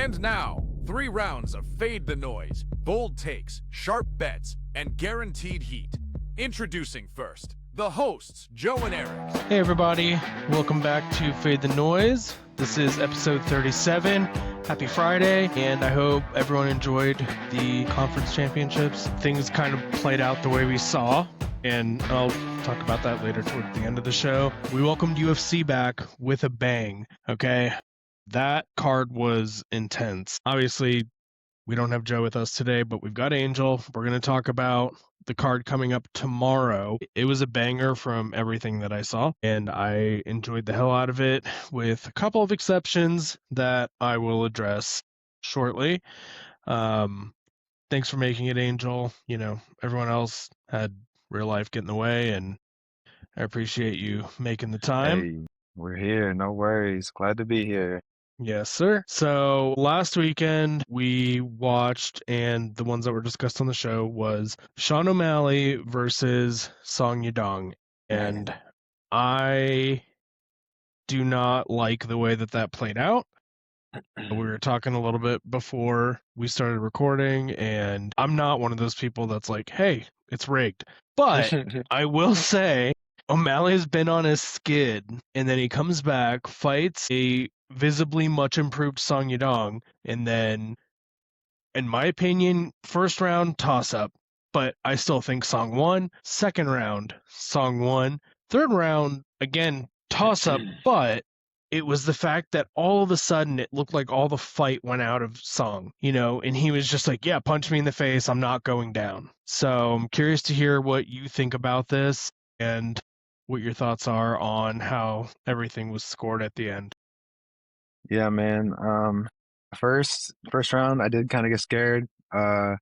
And now, 3 rounds of Fade the Noise, bold takes, sharp bets, and guaranteed heat. Introducing first, the hosts, Joe and Eric. Hey everybody, welcome back to Fade the Noise. This is episode 37. Happy Friday, and I hope everyone enjoyed the conference championships. Things kind of played out the way we saw, and I'll talk about that later toward the end of the show. We welcomed UFC back with a bang, okay? That card was intense. Obviously, we don't have Joe with us today, but we've got Angel. We're going to talk about the card coming up tomorrow. It was a banger from everything that I saw, and I enjoyed the hell out of it, with a couple of exceptions that I will address shortly. Thanks for making it, Angel. You know, everyone else had real life get in the way, and I appreciate you making the time. Hey, we're here. No worries. Glad to be here. Yes, sir. So last weekend we watched, and the ones that were discussed on the show was Sean O'Malley versus Song Yadong. And I do not like the way that played out. We were talking a little bit before we started recording, and I'm not one of those people that's like, hey, it's rigged. But I will say O'Malley has been on his skid, and then he comes back, fights a visibly much improved Song Yadong, and then, in my opinion, first round toss-up, but I still think Song won. Second round, Song won. Third round, again, toss-up, but it was the fact that all of a sudden it looked like all the fight went out of Song, you know, and he was just like, yeah, punch me in the face, I'm not going down. So I'm curious to hear what you think about this and what your thoughts are on how everything was scored at the end. Yeah, man. First round, I did kind of get scared. I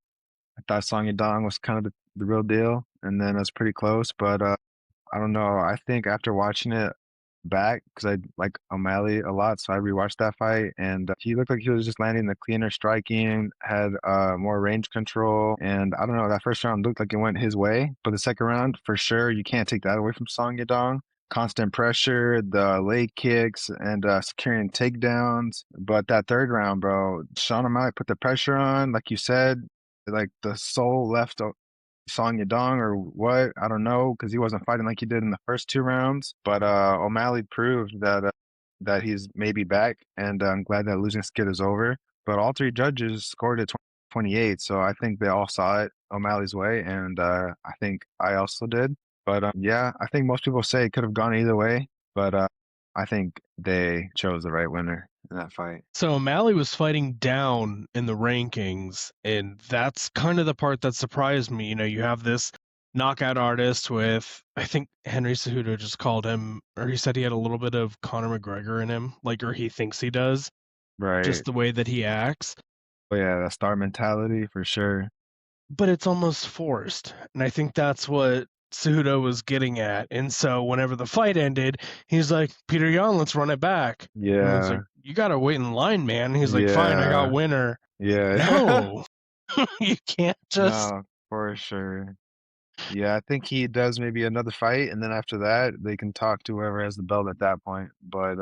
thought Song Yadong was kind of the real deal, and then it was pretty close. But I don't know. I think after watching it back, because I like O'Malley a lot, so I rewatched that fight, and he looked like he was just landing the cleaner striking, had more range control, and I don't know. That first round looked like it went his way, but the second round, for sure, you can't take that away from Song Yadong. Constant pressure, the leg kicks, and securing takedowns. But that third round, bro, Sean O'Malley put the pressure on, like you said, like the soul left Song Yadong or what? I don't know, because he wasn't fighting like he did in the first 2 rounds. But O'Malley proved that he's maybe back, and I'm glad that losing skid is over. But all 3 judges scored it 28, so I think they all saw it O'Malley's way, and I think I also did. But yeah, I think most people say it could have gone either way, but I think they chose the right winner in that fight. So O'Malley was fighting down in the rankings, and that's kind of the part that surprised me. You know, you have this knockout artist with, I think Henry Cejudo just called him, or he said he had a little bit of Conor McGregor in him, like, or he thinks he does, Right. just the way that he acts. Oh yeah, that star mentality for sure. But it's almost forced, and I think that's what Cejudo was getting at. And so whenever the fight ended, he's like, Peter Yan, let's run it back. And I was Yeah. like, you gotta wait in line, man. And he's like, fine, I got winner. Yeah. No, you can't just. No, for sure. Yeah, I think he does maybe another fight, and then after that, they can talk to whoever has the belt at that point. But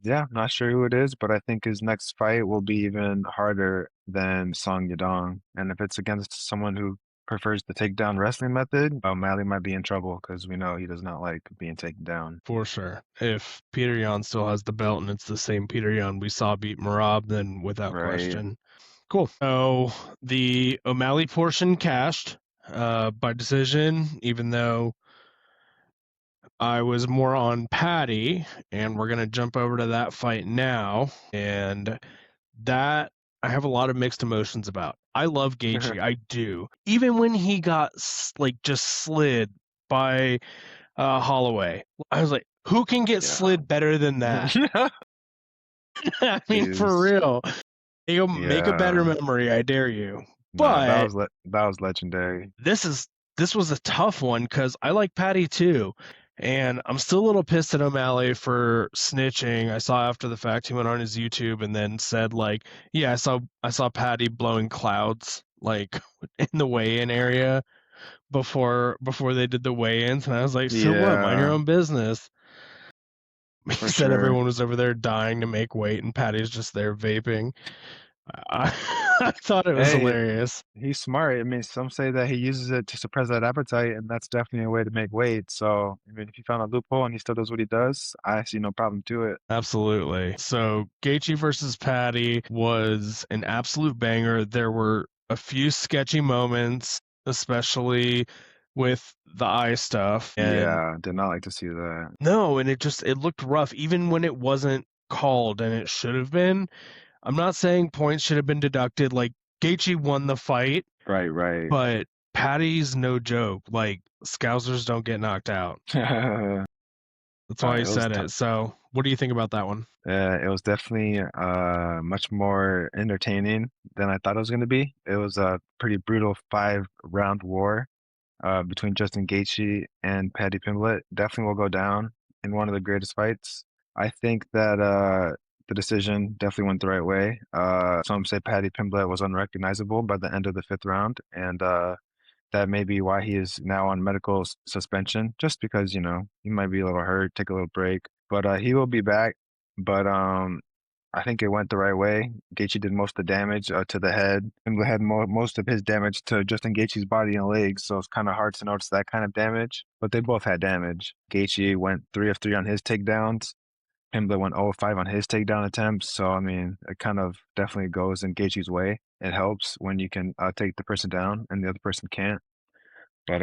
yeah, not sure who it is, but I think his next fight will be even harder than Song Yadong. And if it's against someone who prefers the takedown wrestling method, O'Malley might be in trouble, because we know he does not like being taken down. For sure. If Peter Yan still has the belt and it's the same Peter Yan we saw beat Merab, then without question. Cool. So the O'Malley portion cashed by decision, even though I was more on Patty, and we're going to jump over to that fight now. And that I have a lot of mixed emotions about. I love Gaethje, I do. Even when he got like just slid by Holloway, I was like, who can get slid better than that? I mean, for real. Make a better memory, I dare you. But that was legendary. This was a tough one, because I like Patty too. And I'm still a little pissed at O'Malley for snitching. I saw after the fact he went on his YouTube and then said, like, yeah, I saw Patty blowing clouds, like, in the weigh-in area before they did the weigh-ins, and I was like, so what? Mind your own business. He For said sure. everyone was over there dying to make weight, and Patty's just there vaping. I, I thought it was Hey, hilarious. he's smart. I mean, some say that he uses it to suppress that appetite, and that's definitely a way to make weight. So, I mean, if he found a loophole and he still does what he does, I see no problem to it. Absolutely. So Gaethje versus Patty was an absolute banger. There were a few sketchy moments, especially with the eye stuff. And Yeah, did not like to see that. no, and it looked rough, even when it wasn't called and it should have been. I'm not saying points should have been deducted. Like Gaethje won the fight, Right. but Patty's no joke. Like Scousers don't get knocked out. That's why he It was said it. So what do you think about that one? it was definitely much more entertaining than I thought it was going to be. It was a pretty brutal 5-round war between Justin Gaethje and Paddy Pimblett. Definitely will go down in one of the greatest fights. I think that the decision definitely went the right way. Some say Paddy Pimblett was unrecognizable by the end of the 5th round, and that may be why he is now on medical suspension, just because, he might be a little hurt, take a little break. But he will be back. But I think it went the right way. Gaethje did most of the damage to the head. Pimblett had most of his damage to Justin Gaethje's body and legs, so it's kind of hard to notice that kind of damage. But they both had damage. Gaethje went 3 of 3 on his takedowns. Pimblett went 0 of 5 on his takedown attempts. So, I mean, it kind of definitely goes in Gaethje's way. It helps when you can take the person down and the other person can't. But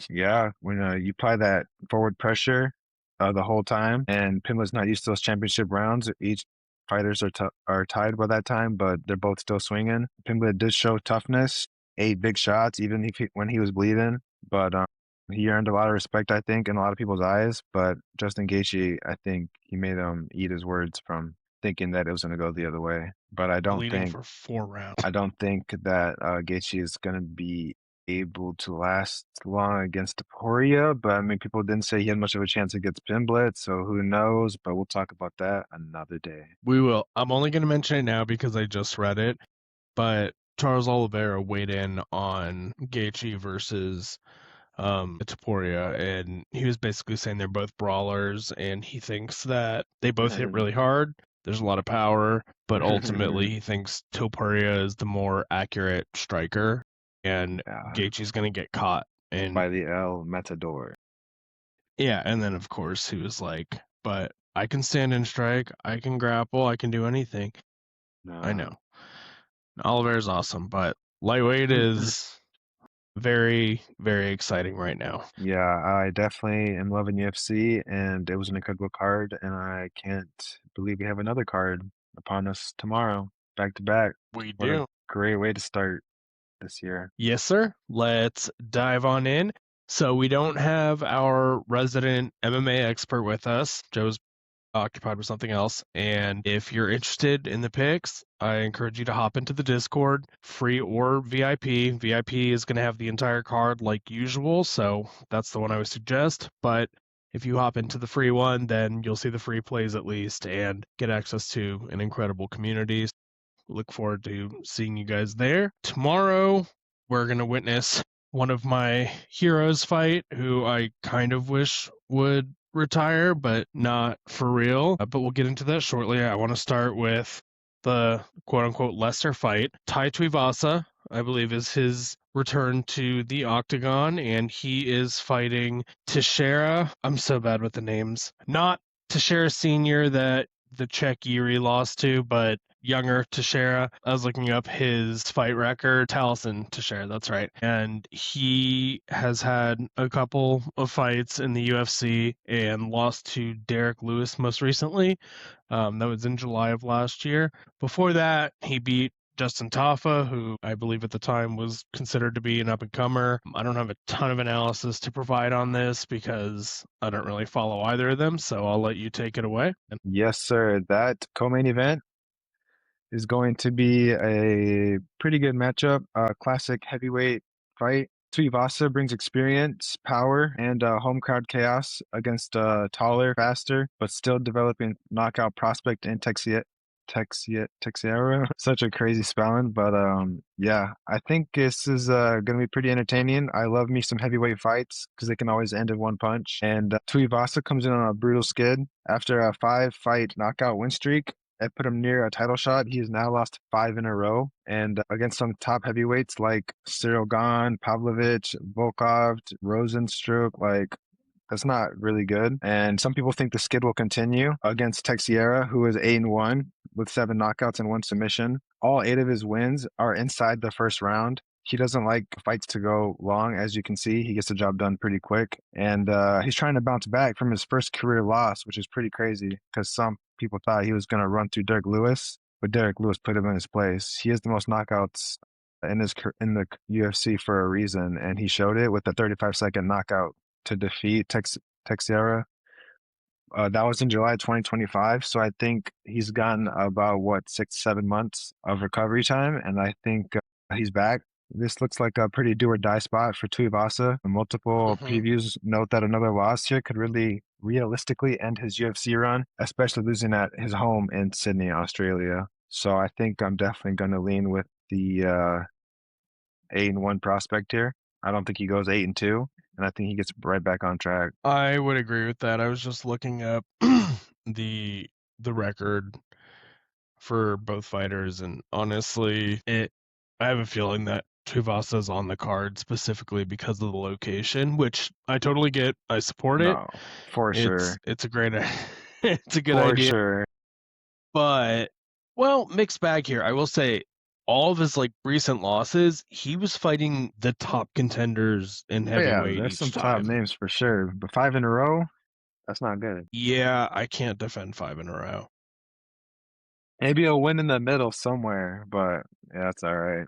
yeah, when you apply that forward pressure the whole time, and Pimblett's not used to those championship rounds, each fighters are tied by that time, but they're both still swinging. Pimblett did show toughness, 8 big shots, even when he was bleeding. But he earned a lot of respect, I think, in a lot of people's eyes. But Justin Gaethje, I think he made him eat his words from thinking that it was going to go the other way. But I don't Bleeding think for 4 rounds. I don't think that Gaethje is going to be able to last long against Taporia, but I mean, people didn't say he had much of a chance against Pimblett, so who knows? But we'll talk about that another day. We will. I'm only going to mention it now because I just read it, but Charles Oliveira weighed in on Gaethje versus Taporia, and he was basically saying they're both brawlers, and he thinks that they both hit really hard. There's a lot of power, but ultimately he thinks Topuria is the more accurate striker, and Yeah, Gaethje's going to get caught. And by the El Matador. yeah, and then of course he was like, but I can stand and strike, I can grapple, I can do anything. I know. Oliver's awesome, but lightweight is very, very exciting right now. Yeah, I definitely am loving UFC, and it was an incredible card, and I can't believe we have another card upon us tomorrow, back to back. We What a do. great way to start this year. Yes, sir. Let's dive on in. So we don't have our resident MMA expert with us. Joe's occupied with something else. And if you're interested in the picks, I encourage you to hop into the Discord, free or VIP. VIP is going to have the entire card like usual, so that's the one I would suggest. But if you hop into the free one, then you'll see the free plays at least and get access to an incredible community. Look forward to seeing you guys there. Tomorrow, we're going to witness one of my heroes fight, who I kind of wish would retire, but not for real. But we'll get into that shortly. I want to start with the quote-unquote lesser fight. Tai Tuivasa, I believe, is his return to the octagon, and he is fighting Teixeira. I'm so bad with the names. Not Teixeira Sr. that the Czech Yuri lost to, but younger Teixeira. I was looking up his fight record. Taliesin Teixeira, that's right. And he has had a couple of fights in the UFC and lost to Derek Lewis most recently. That was in July of last year. Before that, he beat Justin Tafa, who I believe at the time was considered to be an up-and-comer. I don't have a ton of analysis to provide on this because I don't really follow either of them, so I'll let you take it away. Yes, sir. That co-main event is going to be a pretty good matchup. Classic heavyweight fight. Tuivasa brings experience, power, and home crowd chaos against a taller, faster, but still developing knockout prospect in Teixeira. Such a crazy spelling, but yeah, I think this is gonna be pretty entertaining. I love me some heavyweight fights because they can always end in one punch. And Tuivasa comes in on a brutal skid after a 5-fight knockout win streak. That put him near a title shot. He has now lost 5 in a row, and against some top heavyweights like Cyril Gane, Pavlovich, Volkov, Rosenstruck, like that's not really good. And some people think the skid will continue against Teixeira, who is 8-1 with 7 knockouts and 1 submission. All 8 of his wins are inside the first round. He doesn't like fights to go long, as you can see. He gets the job done pretty quick. And he's trying to bounce back from his first career loss, which is pretty crazy because some people thought he was going to run through Derek Lewis, but Derek Lewis put him in his place. He has the most knockouts in the UFC for a reason, and he showed it with the 35-second knockout to defeat Teixeira. That was in July 2025, so I think he's gotten about 6-7 months of recovery time, and I think he's back. This looks like a pretty do or die spot for Tuivasa. Multiple previews note that another loss here could really realistically end his UFC run, especially losing at his home in Sydney, Australia. So I think I'm definitely going to lean with the 8-1 prospect here. I don't think he goes 8-2, and I think he gets right back on track. I would agree with that. I was just looking up the record for both fighters, and honestly, I have a feeling that Tuivasa is on the card specifically because of the location, which I totally get. I support it. No, for sure. It's a great, it's a good For idea. sure. But, well, mixed bag here. I will say, all of his recent losses, he was fighting the top contenders in heavyweight Yeah, there's each some time. top names for sure, but 5 in a row, that's not good. Yeah, I can't defend 5 in a row. Maybe a win in the middle somewhere, but yeah, that's all right.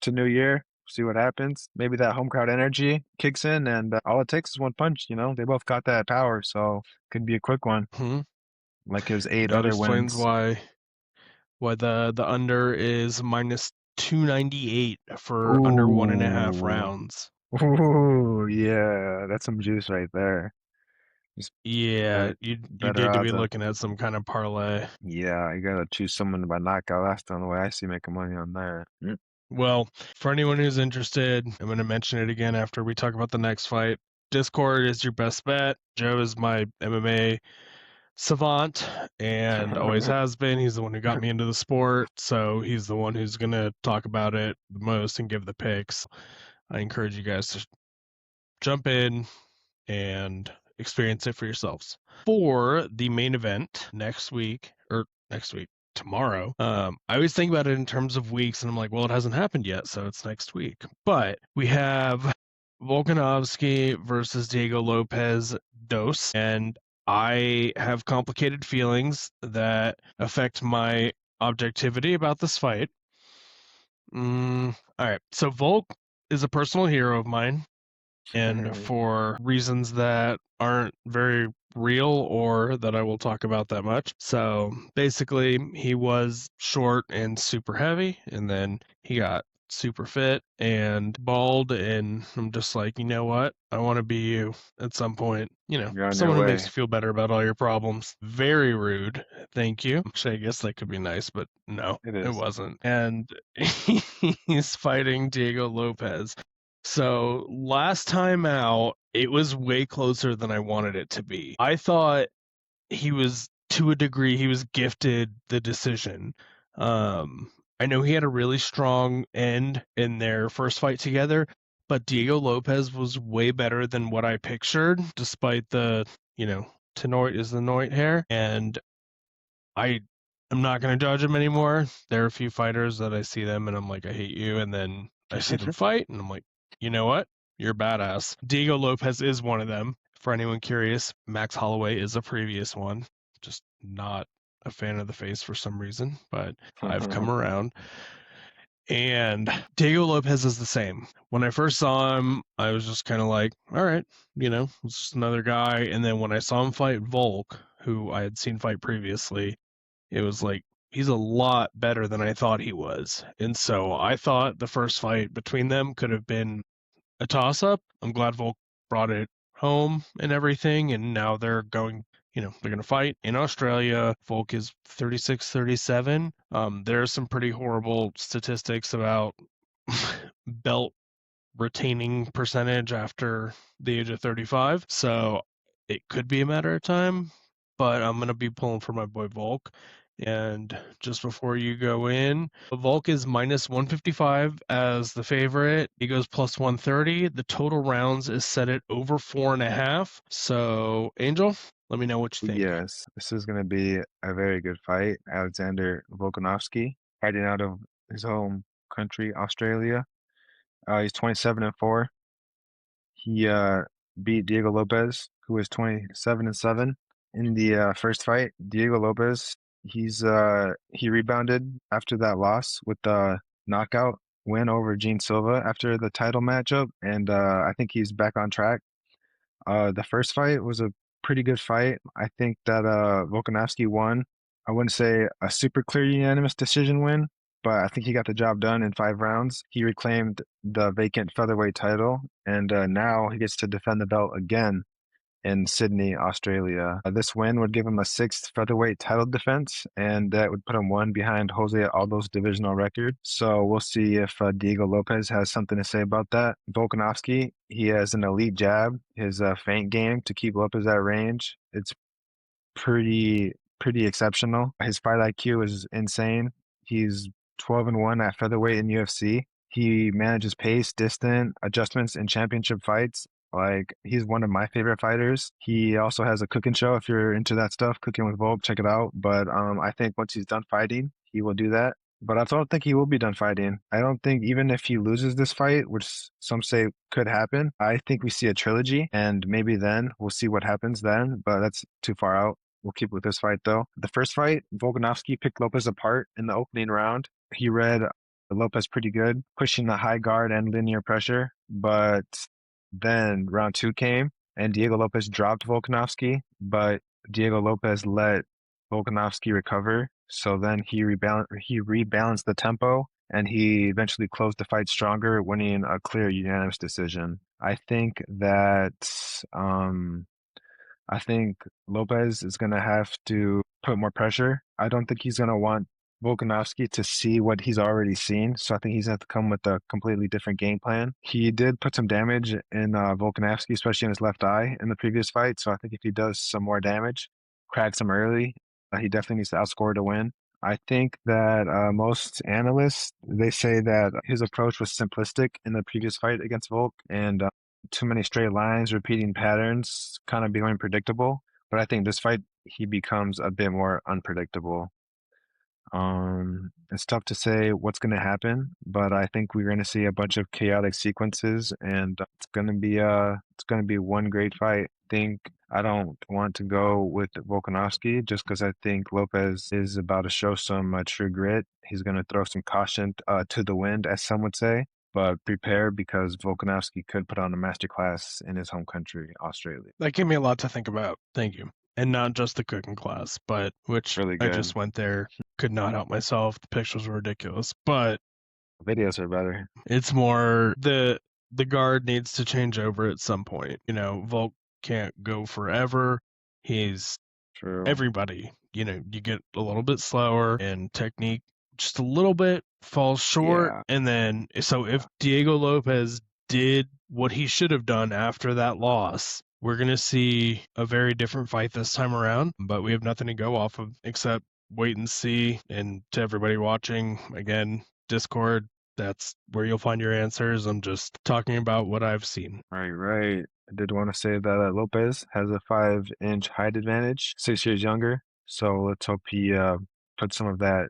To New Year, see what happens. Maybe that home crowd energy kicks in, and all it takes is one punch. They both got that power, so could be a quick one. Like his 8 That other explains wins. why the under is minus 298 for under 1.5 rounds. Ooh, yeah, that's some juice right there. Yeah, you need to be looking at some kind of parlay. Yeah, you gotta choose someone by knockout. That's the only way I see making money on there. Well, for anyone who's interested, I'm going to mention it again after we talk about the next fight. Discord is your best bet. Joe is my MMA savant and always has been. He's the one who got me into the sport, so he's the one who's going to talk about it the most and give the picks. I encourage you guys to jump in and experience it for yourselves. For the main event tomorrow, I always think about it in terms of weeks, and I'm like, well, it hasn't happened yet, so it's next week. But we have Volkanovski versus Diego Lopez Dos, and I have complicated feelings that affect my objectivity about this fight. All right, so Volk is a personal hero of mine, and for reasons that aren't very real or that I will talk about that much. So basically, he was short and super heavy, and then he got super fit and bald, and I'm just like, you know what? I want to be you at some point. Someone who makes you feel better about all your problems. Very rude. Thank you. Which I guess that could be nice, but no, it wasn't. And he's fighting Diego Lopez. So last time out, it was way closer than I wanted it to be. I thought he was, to a degree, he was gifted the decision. I know he had a really strong end in their first fight together, but Diego Lopez was way better than what I pictured, despite the, Tenoit is the Noit hair. And I'm not going to judge him anymore. There are a few fighters that I see them and I'm like, I hate you. And then I see them fight and I'm like, you know what? You're badass. Diego Lopez is one of them. For anyone curious, Max Holloway is a previous one. Just not a fan of the face for some reason, but I've come around. And Diego Lopez is the same. When I first saw him, I was just kind of like, all right, it's just another guy. And then when I saw him fight Volk, who I had seen fight previously, it was like, he's a lot better than I thought he was. And so I thought the first fight between them could have been a toss-up. I'm glad Volk brought it home and everything, and now they're going, they're going to fight in Australia. Volk is 36-37. There are some pretty horrible statistics about belt retaining percentage after the age of 35. So it could be a matter of time, but I'm going to be pulling for my boy Volk. And just before you go in, Volk is minus 155 as the favorite. He goes plus 130. The total rounds is set at over 4.5. So, Angel, let me know what you think. Yes, this is going to be a very good fight. Alexander Volkanovski, fighting out of his home country, Australia. He's 27-4. He beat Diego Lopez, who was 27-7 in the first fight. Diego Lopez, he rebounded after that loss with the knockout win over Gene Silva after the title matchup, and I think he's back on track. The first fight was a pretty good fight. I think that Volkanovski won. I wouldn't say a super clear unanimous decision win, but I think he got the job done in 5 rounds. He reclaimed the vacant featherweight title, and now he gets to defend the belt again in Sydney, Australia. This win would give him a 6th featherweight title defense, and that would put him one behind Jose Aldo's divisional record. So we'll see if Diego Lopez has something to say about that. Volkanovski, he has an elite jab, his feint game to keep Lopez at range. It's pretty exceptional. His fight IQ is insane. He's 12-1 at featherweight in UFC. He manages pace, distance, adjustments in championship fights. Like, he's one of my favorite fighters. He also has a cooking show. If you're into that stuff, Cooking with Volk, check it out. But I think once he's done fighting, he will do that. But I don't think he will be done fighting. I don't think even if he loses this fight, which some say could happen, I think we see a trilogy, and maybe then we'll see what happens then. But that's too far out. We'll keep with this fight, though. The first fight, Volkanovski picked Lopez apart in the opening round. He read Lopez pretty good, pushing the high guard and linear pressure. But then round 2 came, and Diego Lopez dropped Volkanovski, but Diego Lopez let Volkanovski recover. So then he rebalanced the tempo, and he eventually closed the fight stronger, winning a clear unanimous decision. I think that I think Lopez is going to have to put more pressure. I don't think he's going to want Volkanovski to see what he's already seen. So I think he's going to have to come with a completely different game plan. He did put some damage in Volkanovski, especially in his left eye in the previous fight. So I think if he does some more damage, cracks him early, he definitely needs to outscore to win. I think that most analysts, they say that his approach was simplistic in the previous fight against Volk, and too many straight lines, repeating patterns, kind of becoming predictable. But I think this fight, he becomes a bit more unpredictable. It's tough to say what's going to happen, but I think we're going to see a bunch of chaotic sequences, and it's going to be one great fight. I don't want to go with Volkanovski just because I think Lopez is about to show some true grit. He's going to throw some caution to the wind, as some would say, but prepare because Volkanovski could put on a masterclass in his home country, Australia. That gave me a lot to think about. Thank you. And not just the cooking class, but which Really I good. just went there, could not help myself. The pictures were ridiculous, but Videos are better. it's more the guard needs to change over at some point. Volk can't go forever. He's True. everybody. You get a little bit slower and technique just a little bit falls short. Yeah. And then, so if Diego Lopez did what he should have done after that loss, we're going to see a very different fight this time around, but we have nothing to go off of except wait and see. And to everybody watching, again, Discord, that's where you'll find your answers. I'm just talking about what I've seen. Right. I did want to say that Lopez has a 5-inch height advantage, 6 years younger. So let's hope he puts some of that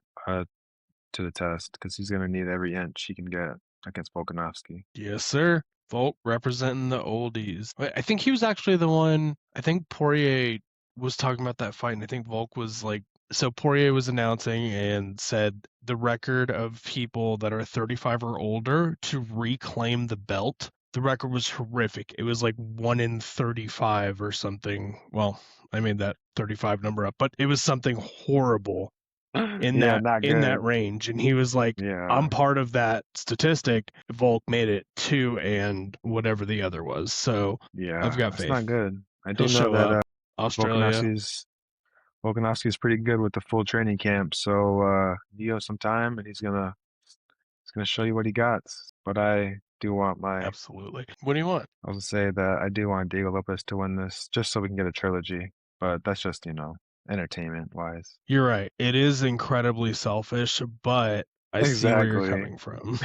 to the test, because he's going to need every inch he can get against Volkanovski. Yes, sir. Volk representing the oldies. I think he was actually the one. I think Poirier was talking about that fight, and I think Volk was like, so Poirier was announcing and said the record of people that are 35 or older to reclaim the belt, the record was horrific. It was like 1 in 35 or something. Well, I made that 35 number up, but it was something horrible in that range. And he was like, I'm part of that statistic. Volk made it 2 and whatever the other was. So I've got faith. It's not good. I do He'll know show that up. Australia. Volkanovski's pretty good with the full training camp, so you have some time, and he's gonna show you what he got. But I do want my Absolutely. What do you want? I was gonna say that I do want Diego Lopez to win this, just so we can get a trilogy. But that's just, entertainment wise. You're right. It is incredibly selfish, but I see where you're Exactly. coming from.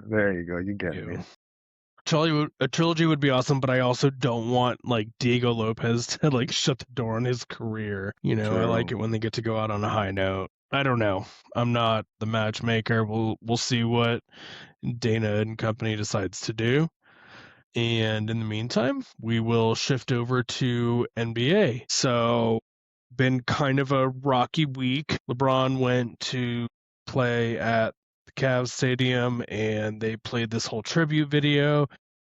There you go. You get me. You. A trilogy would be awesome, but I also don't want like Diego Lopez to like shut the door on his career. I like True. it when they get to go out on a high note. I don't know. I'm not the matchmaker. We'll see what Dana and company decides to do. And in the meantime, we will shift over to NBA. So, been kind of a rocky week. LeBron went to play at the Cavs Stadium and they played this whole tribute video.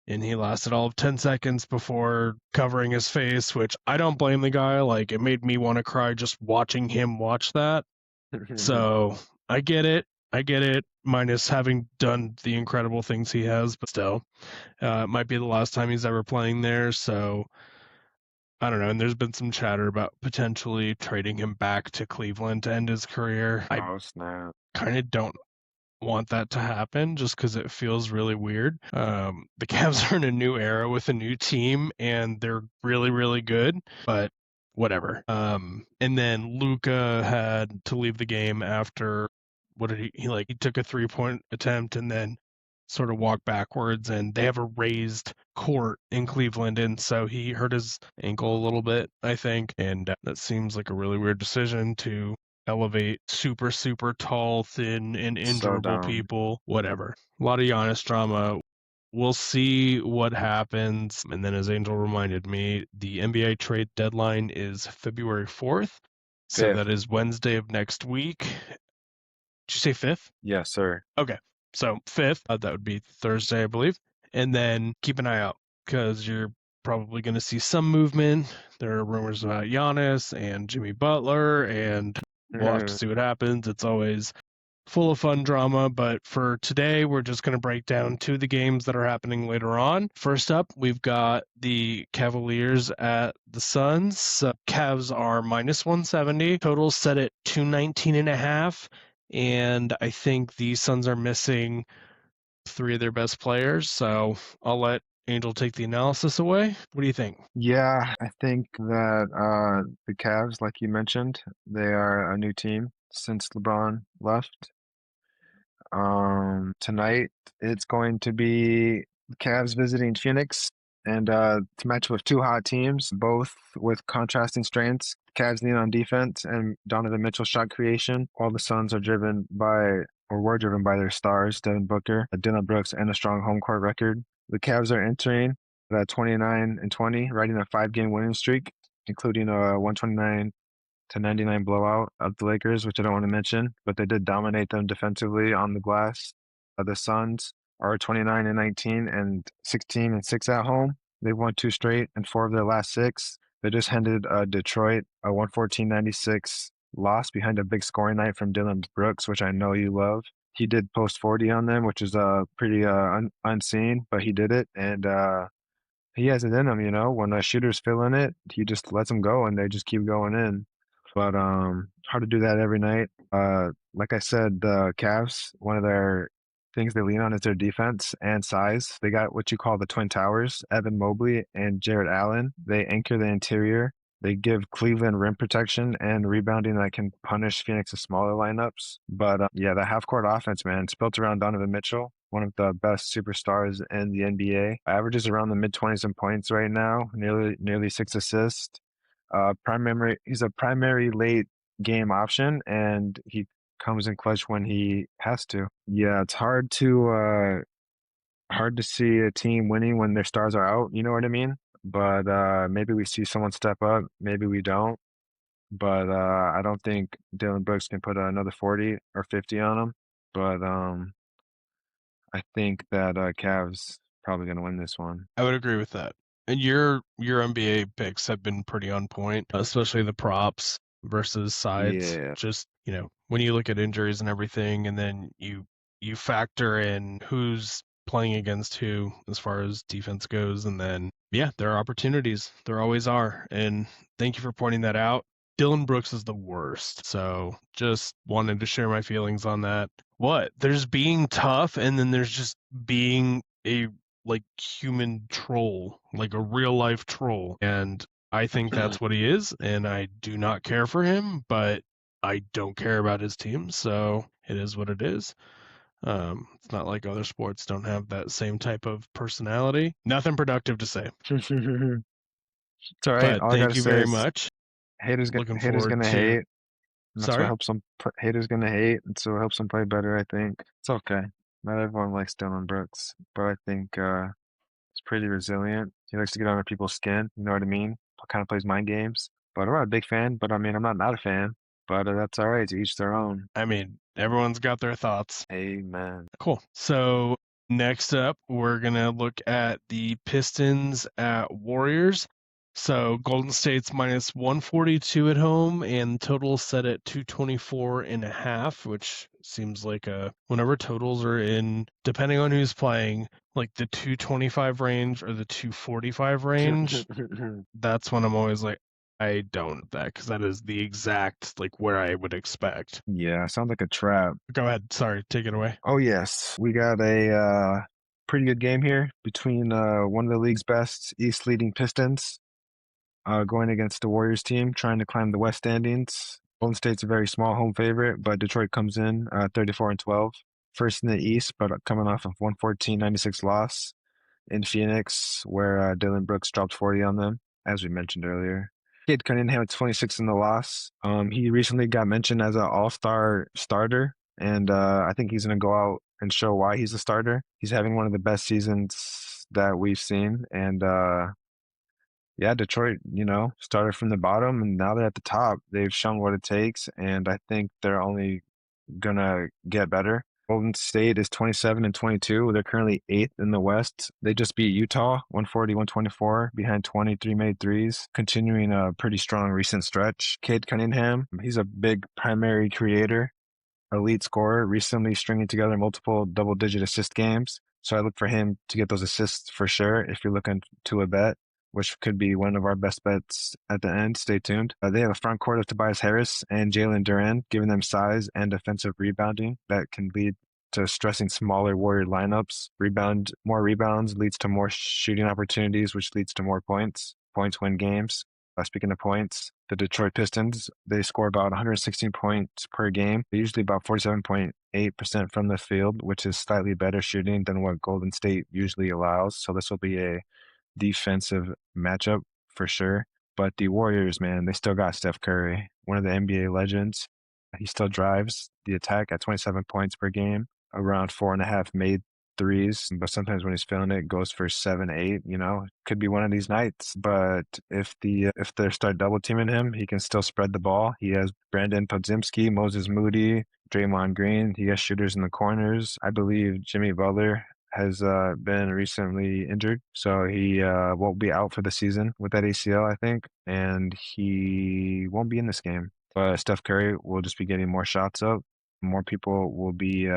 And he lasted all of 10 seconds before covering his face, which I don't blame the guy. Like, it made me want to cry just watching him watch that. So, I get it. Minus having done the incredible things he has, but still. It might be the last time he's ever playing there, so I don't know. And there's been some chatter about potentially trading him back to Cleveland to end his career. I Oh, snap. kind of don't want that to happen just because it feels really weird. The Cavs are in a new era with a new team, and they're really, really good, but whatever. And then Luka had to leave the game after what did he took a 3-point attempt and then sort of walked backwards, and they have a raised court in Cleveland, and so he hurt his ankle a little bit, I think, and that seems like a really weird decision to elevate super, super tall, thin, and So injurable dumb. people, whatever. A lot of Giannis drama. We'll see what happens. And then, as Angel reminded me, the NBA trade deadline is February 4th. So Fifth. that is Wednesday of next week. Did you say 5th? Yes, sir. Okay. So 5th, that would be Thursday, I believe. And then keep an eye out because you're probably going to see some movement. There are rumors about Giannis and Jimmy Butler, and we'll have to see what happens. It's always full of fun drama, but for today, we're just going to break down 2 of the games that are happening later on. First up, we've got the Cavaliers at the Suns. Cavs are minus 170. Total set at 219.5. And I think the Suns are missing 3 of their best players. So I'll let Angel take the analysis away. What do you think? Yeah, I think that the Cavs, like you mentioned, they are a new team since LeBron left. Tonight it's going to be the Cavs visiting Phoenix, and to match with 2 hot teams, both with contrasting strengths. Cavs lean on defense and Donovan Mitchell shot creation, while the Suns are were driven by their stars, Devin Booker, Dillon Brooks, and a strong home court record. The Cavs are entering at 29-20, riding a 5-game winning streak, including a 129-99 blowout of the Lakers, which I don't want to mention, but they did dominate them defensively on the glass. The Suns are 29-19 and 16-6 at home. They've won 2 straight and 4 of their last 6. They just handed Detroit a 114-96 loss behind a big scoring night from Dillon Brooks, which I know you love. He did post 40 on them, which is pretty unseen, but he did it, and he has it in him. When a shooter's feeling it, he just lets them go, and they just keep going in. But hard to do that every night. Like I said, the Cavs, one of their things they lean on is their defense and size. They got what you call the Twin Towers, Evan Mobley and Jarrett Allen. They anchor the interior. They give Cleveland rim protection and rebounding that can punish Phoenix's smaller lineups. But yeah, the half-court offense, man, it's built around Donovan Mitchell, one of the best superstars in the NBA. Averages around the mid-20s in points right now, nearly 6 assists. He's a primary late game option, and he comes in clutch when he has to. Yeah, it's hard to see a team winning when their stars are out, you know what I mean? But maybe we see someone step up, maybe we don't. But I don't think Dillon Brooks can put another 40 or 50 on him. But I think that Cavs probably going to win this one. I would agree with that. And your NBA picks have been pretty on point, especially the props versus sides. Yeah. Just, when you look at injuries and everything, and then you factor in who's playing against who as far as defense goes. And then, yeah, there are opportunities. There always are. And thank you for pointing that out. Dillon Brooks is the worst. So just wanted to share my feelings on that. There's being tough, and then there's just being a like human troll, like a real life troll. And I think that's what he is, and I do not care for him, but I don't care about his team, so it is what it is. It's not like other sports don't have that same type of personality. Nothing productive to say, It's all right. but All I thank gotta you say very is much. Looking haters forward gonna to. hate, and that's what Sorry? helps them. Haters gonna hate, and so it helps them play better. I think it's okay. Not everyone likes Dillon Brooks, but I think he's pretty resilient. He likes to get under people's skin. You know what I mean? Kind of plays mind games. But I'm not a big fan. But I mean, I'm not a fan. But that's all right. To each their own. I mean, everyone's got their thoughts. Amen. Cool. So next up, we're going to look at the Pistons at Warriors. So Golden State's minus 142 at home and total set at 224.5, which seems like whenever totals are in, depending on who's playing, like the 225 range or the 245 range, that's when I'm always like, I don't that because that is the exact like where I would expect. Yeah, sounds like a trap. Go ahead. Sorry, take it away. Oh yes, we got a pretty good game here between one of the league's best East leading Pistons going against the Warriors team trying to climb the West standings. Golden State's a very small home favorite, but Detroit comes in 34-12, first in the East, but coming off of 114-96 loss in Phoenix, where Dillon Brooks dropped 40 on them, as we mentioned earlier. Cade Cunningham had 26 in the loss. He recently got mentioned as an all-star starter, and I think he's going to go out and show why he's a starter. He's having one of the best seasons that we've seen, and yeah, Detroit, started from the bottom, and now they're at the top. They've shown what it takes, and I think they're only gonna get better. Golden State is 27-22. They're currently 8th in the West. They just beat Utah 140-124 behind 23 made threes, continuing a pretty strong recent stretch. Cade Cunningham, he's a big primary creator, elite scorer, recently stringing together multiple double-digit assist games. So I look for him to get those assists for sure if you're looking to a bet, which could be one of our best bets at the end. Stay tuned. They have a front court of Tobias Harris and Jalen Duren, giving them size and offensive rebounding that can lead to stressing smaller Warrior lineups. More rebounds leads to more shooting opportunities, which leads to more points. Points win games. Speaking of points, the Detroit Pistons, they score about 116 points per game. They're usually about 47.8% from the field, which is slightly better shooting than what Golden State usually allows. So this will be a defensive matchup for sure. But the Warriors, man, they still got Steph Curry, one of the NBA legends. He still drives the attack at 27 points per game, around 4.5 made threes. But sometimes when he's feeling it, goes for 7, 8. Could be one of these nights. But if they start double teaming him, he can still spread the ball. He has Brandon Podziemski, Moses Moody, Draymond Green. He has shooters in the corners. I believe Jimmy Butler has been recently injured, so he won't be out for the season with that ACL, I think, and he won't be in this game. But Steph Curry will just be getting more shots up. More people will be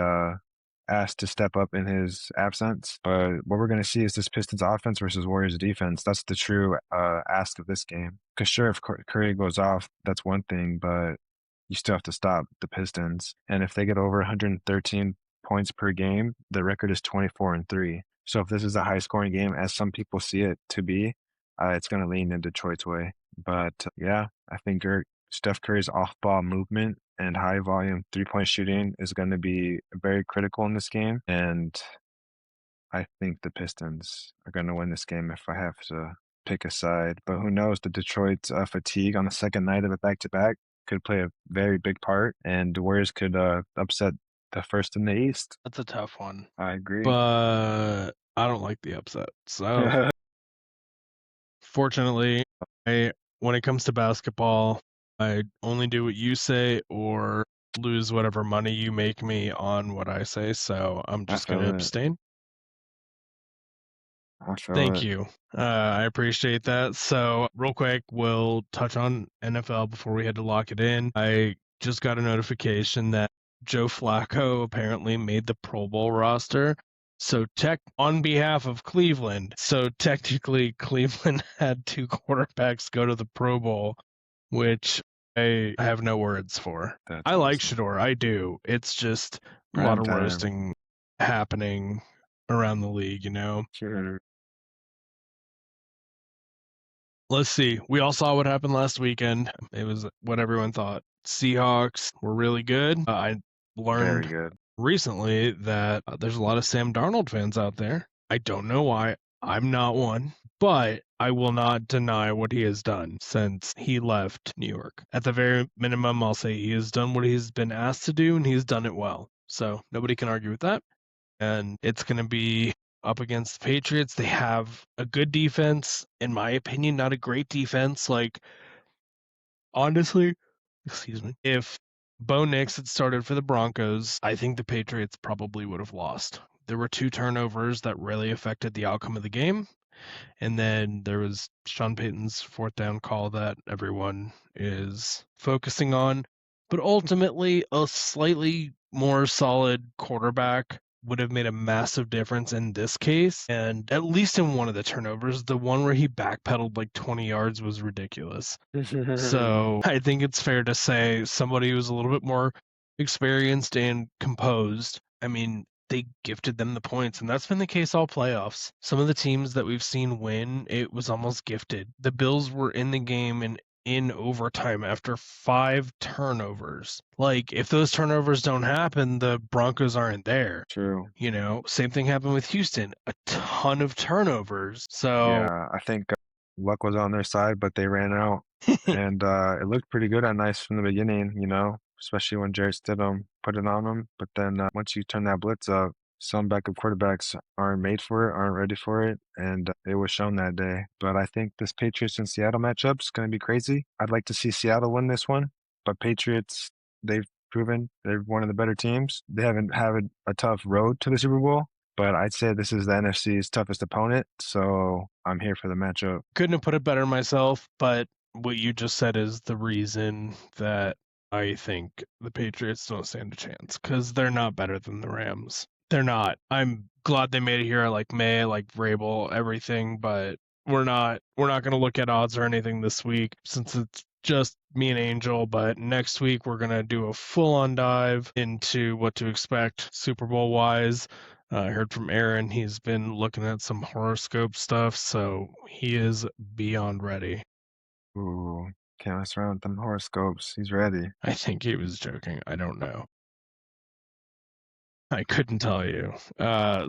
asked to step up in his absence. But what we're going to see is this Pistons offense versus Warriors defense. That's the true ask of this game. Because sure, if Curry goes off, that's one thing, but you still have to stop the Pistons. And if they get over 113 points per game, the record is 24-3. So if this is a high scoring game, as some people see it to be, it's going to lean in Detroit's way. But yeah, I think Steph Curry's off ball movement and high volume 3-point shooting is going to be very critical in this game. And I think the Pistons are going to win this game if I have to pick a side. But who knows, the Detroit's fatigue on the second night of a back-to-back could play a very big part, and the Warriors could upset the first in the East. That's a tough one. I agree. But I don't like the upset. So fortunately, when it comes to basketball, I only do what you say or lose whatever money you make me on what I say. So I'm just going to abstain. Thank you. I appreciate that. So real quick, we'll touch on NFL before we had to lock it in. I just got a notification that Joe Flacco apparently made the Pro Bowl roster. So on behalf of Cleveland, so technically Cleveland had 2 quarterbacks go to the Pro Bowl, which I have no words for. That's I like awesome. Shador, I do. It's just a lot Prime of time. roasting happening around the league, you know? Sure. Let's see. We all saw what happened last weekend. It was what everyone thought. Seahawks were really good. I Very learned good. recently that there's a lot of Sam Darnold fans out there. I don't know why. I'm not one, but I will not deny what he has done since he left New York. At the very minimum, I'll say he has done what he's been asked to do, and he's done it well. So nobody can argue with that. And it's going to be up against the Patriots. They have a good defense, in my opinion, not a great defense. Like, honestly, excuse me, if Bo Nix had started for the Broncos, I think the Patriots probably would have lost. There were 2 turnovers that really affected the outcome of the game. And then there was Sean Payton's 4th down call that everyone is focusing on. But ultimately, a slightly more solid quarterback would have made a massive difference in this case. And at least in one of the turnovers, the one where he backpedaled like 20 yards was ridiculous. So I think it's fair to say somebody who's a little bit more experienced and composed. I mean, they gifted them the points, and that's been the case all playoffs. Some of the teams that we've seen win, it was almost gifted. The Bills were in the game and in overtime after 5 turnovers. Like, if those turnovers don't happen, the Broncos aren't there. True. You know, same thing happened with Houston. A ton of turnovers. So Yeah, I think luck was on their side, but they ran out. And it looked pretty good on Nice from the beginning, you know, especially when Jarrett Stidham put it on them. But then once you turn that blitz up, some backup quarterbacks aren't made for it, aren't ready for it, and it was shown that day. But I think this Patriots and Seattle matchup is going to be crazy. I'd like to see Seattle win this one, but Patriots, they've proven they're one of the better teams. They haven't had a tough road to the Super Bowl, but I'd say this is the NFC's toughest opponent, so I'm here for the matchup. couldn't have put it better myself, but what you just said is the reason that I think the Patriots don't stand a chance, because they're not better than the Rams. They're not. I'm glad they made it here. I like May, I like Vrabel, everything, but we're not going to look at odds or anything this week since it's just me and Angel. But next week we're going to do a full-on dive into what to expect Super Bowl wise. I heard from Aaron, he's been looking at some horoscope stuff, so he is beyond ready. Ooh, can't mess around with them horoscopes. He's ready. I think he was joking. I don't know. I couldn't tell you.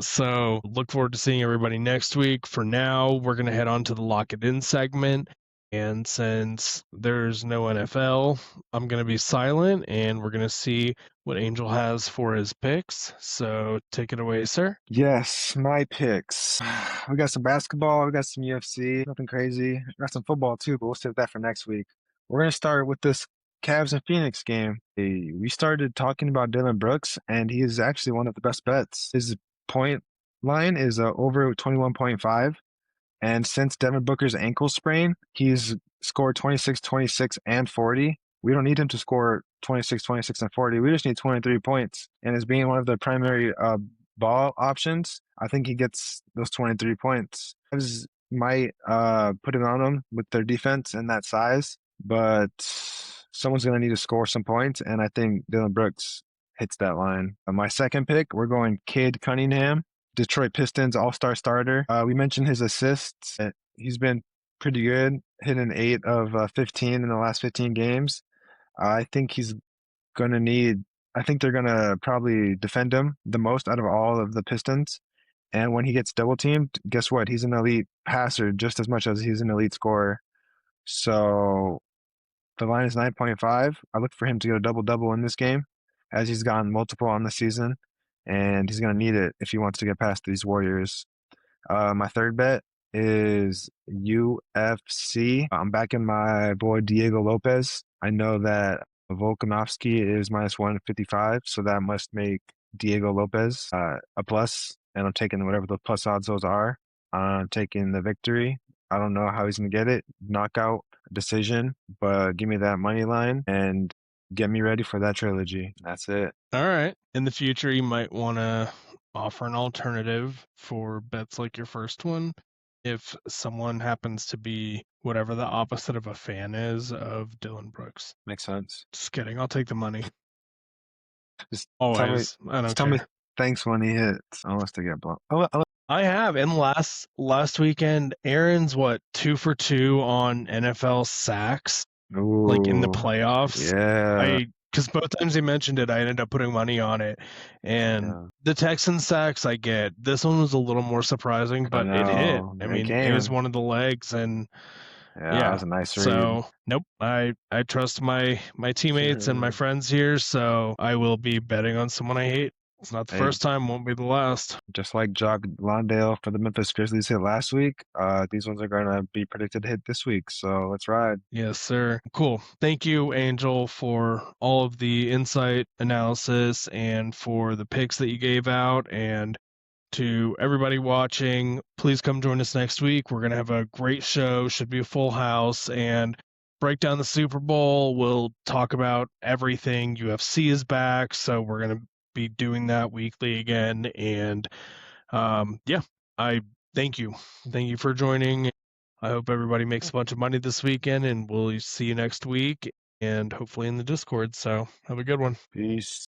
So look forward to seeing everybody next week. For now, we're going to head on to the Lock It In segment. And since there's no NFL, I'm going to be silent and we're going to see what Angel has for his picks. So take it away, sir. Yes, my picks. We got some basketball, we got some UFC, nothing crazy. We got some football too, but we'll save that for next week. We're gonna start with this Cavs and Phoenix game. We started talking about Dillon Brooks, and he is actually one of the best bets. His point line is over 21.5. And since Devin Booker's ankle sprain, he's scored 26, 26, and 40. We don't need him to score 26, 26, and 40. We just need 23 points. And as being one of the primary ball options, I think he gets those 23 points. Cavs might put it on them with their defense and that size, but someone's going to need to score some points, and I think Dillon Brooks hits that line. My second pick, we're going Cade Cunningham, Detroit Pistons all-star starter. We mentioned his assists. He's been pretty good, hitting 8 of 15 in the last 15 games. I think he's going to need, I think they're going to probably defend him the most out of all of the Pistons. And when he gets double teamed, guess what? He's an elite passer just as much as he's an elite scorer. So the line is 9.5. I look for him to get a double-double in this game, as he's gotten multiple on the season, and he's going to need it if he wants to get past these Warriors. My third bet is UFC. I'm backing my boy Diego Lopez. I know that Volkanovski is minus 155, so that must make Diego Lopez a plus, and I'm taking whatever the plus odds those are. I'm taking the victory. I don't know how he's going to get it, knockout, decision, but give me that money line and get me ready for that trilogy. That's it. All right. In the future, you might want to offer an alternative for bets like your first one. If someone happens to be whatever the opposite of a fan is of Dillon Brooks. Makes sense. Just kidding. I'll take the money. Just Always. I don't just tell me care. thanks when he hits, unless they get blown. I have. And last weekend, Aaron's 2 for 2 on NFL sacks, like in the Ooh, playoffs. yeah, Because both times he mentioned it, I ended up putting money on it. And yeah. the Texans sacks I get. This one was a little more surprising, I but it hit. know. I It mean, it was came. one of the legs, and Yeah, that yeah. was a nice read. So nope, I trust my teammates and my friends here, so I will be betting on someone I hate. It's not the Hey, first time, won't be the last. just like Jock Londale for the Memphis Grizzlies hit last week, these ones are gonna be predicted to hit this week. So let's ride. Yes, sir. Cool. Thank you, Angel, for all of the insight analysis and for the picks that you gave out. And to everybody watching, please come join us next week. We're going to have a great show, should be a full house, and break down the Super Bowl. We'll talk about everything. UFC is back, so we're going to be doing that weekly again. And yeah, I thank you. Thank you for joining. I hope everybody makes a bunch of money this weekend, and we'll see you next week and hopefully in the Discord. So have a good one. Peace.